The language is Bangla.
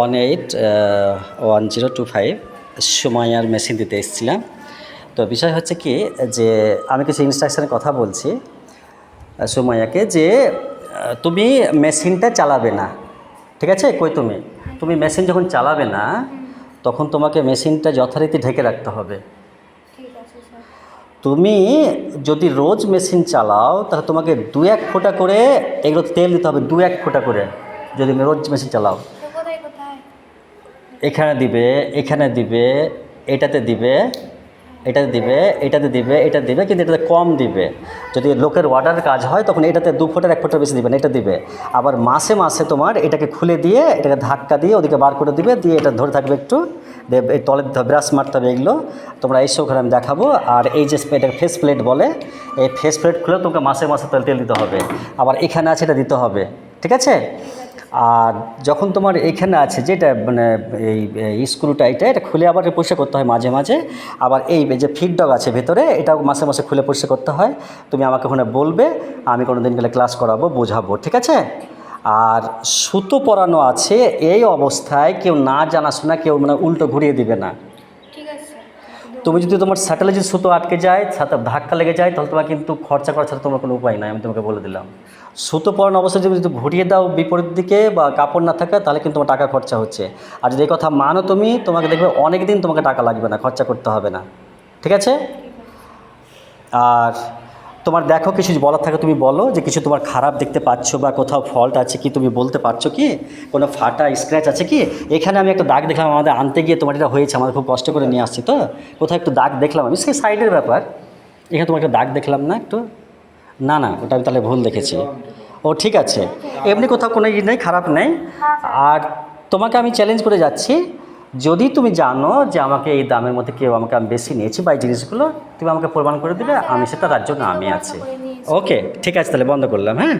181025 সুমাইয়ার মেশিন দিতে এসেছিলাম। তো বিষয় হচ্ছে কি যে আমি কিছু ইনস্ট্রাকশনের কথা বলছি সুমাইয়াকে যে তুমি মেশিনটা চালাবে না, ঠিক আছে? কই তুমি মেশিন যখন চালাবে না তখন তোমাকে মেশিনটা যথারীতি ঢেকে রাখতে হবে। তুমি যদি রোজ মেশিন চালাও তাহলে তোমাকে 2-1 ফোঁটা করে এগুলো তেল দিতে হবে, 2-1 ফোঁটা করে যদি রোজ মেশিন চালাও। এখানে দিবে, এখানে দিবে, এটাতে দিবে, এটাতে দিবে, এটাতে দিবে, এটা দিবে, কিন্তু এটাতে কম দিবে। যদি লোকের অর্ডার কাজ হয় তখন এটাতে 2 ফোঁটার 1 ফোঁটা বেশি দিবে না, এটা দিবে। আবার মাসে মাসে তোমার এটাকে খুলে দিয়ে এটাকে ধাক্কা দিয়ে ওদিকে বার করে দিবে, দিয়ে এটা ধরে থাকবে একটু, এই তলের ব্রাশ মারতে হবে। এগুলো তোমরা এসে ওখানে আমি দেখাবো। আর এই যে এটাকে ফেস প্লেট বলে, এই ফেস প্লেট খুলে তোমাকে মাসে মাসে তেল দিতে হবে। আবার এখানে আছে এটা দিতে হবে, ঠিক আছে? আর যখন তোমার এইখানে আছে যেটা মানে এই স্ক্রুটা এটা খুলে আবার পরিষ্কার করতে হয় মাঝে মাঝে। আবার এই যে ফিডডগ আছে ভেতরে, এটাও মাসে মাসে খুলে পরিষ্কার করতে হয়। তুমি আমাকে ওখানে বলবে, আমি কোনো দিন গেলে ক্লাস করাবো, বোঝাবো, ঠিক আছে? আর সুতো পরানো আছে, এই অবস্থায় কেউ না জানাশোনা কেউ মানে উল্টো ঘুরিয়ে দিবে না। তুমি যদি তোমার স্যাটেলে যদি সুতো আটকে যায়, সাথে ধাক্কা লেগে যায়, তাহলে তোমার কিন্তু খরচা করা ছাড়া তোমার কোনো উপায় নাই, আমি তোমাকে বলে দিলাম। সুতো পরানো অবস্থায় যদি ঘুরিয়ে দাও বিপরীত দিকে বা কাপড় না থাকে তাহলে কিন্তু তোমার টাকা খরচা হচ্ছে। আর যদি এই কথা মানো তুমি, তোমাকে দেখবে অনেক দিন তোমাকে টাকা লাগবে না, খরচা করতে হবে না, ঠিক আছে? আর তোমার দেখো কিছু বলার থাকে তুমি বলো, যে কিছু তোমার খারাপ দেখতে পাচ্ছ বা কোথাও ফল্ট আছে কি তুমি বলতে পারছো কি? কোনো ফাটা স্ক্র্যাচ আছে কি? এখানে আমি একটা দাগ দেখলাম আমাদের আনতে গিয়ে, তোমার এটা হয়েছে, আমাদের খুব কষ্ট করে নিয়ে আসছি, তো কোথাও একটু দাগ দেখলাম আমি, সেই সাইডের ব্যাপার। এখানে তোমার একটা দাগ দেখলাম না একটু, না ওটা আমি তাহলে ভুল দেখেছি। ও ঠিক আছে, এমনি কোথাও কোনো ই নেই, খারাপ নেই। আর তোমাকে আমি চ্যালেঞ্জ করে যাচ্ছি, যদি তুমি জানো যে আমাকে এই দামের মধ্যে কেউ আমাকে আমি বেশি নিয়েছি বা এই জিনিসগুলো, তুমি আমাকে প্রমাণ করে দেবে, আমি সেটা তার জন্য আমি আছি। ওকে ঠিক আছে, তাহলে বন্ধ করলাম, হ্যাঁ।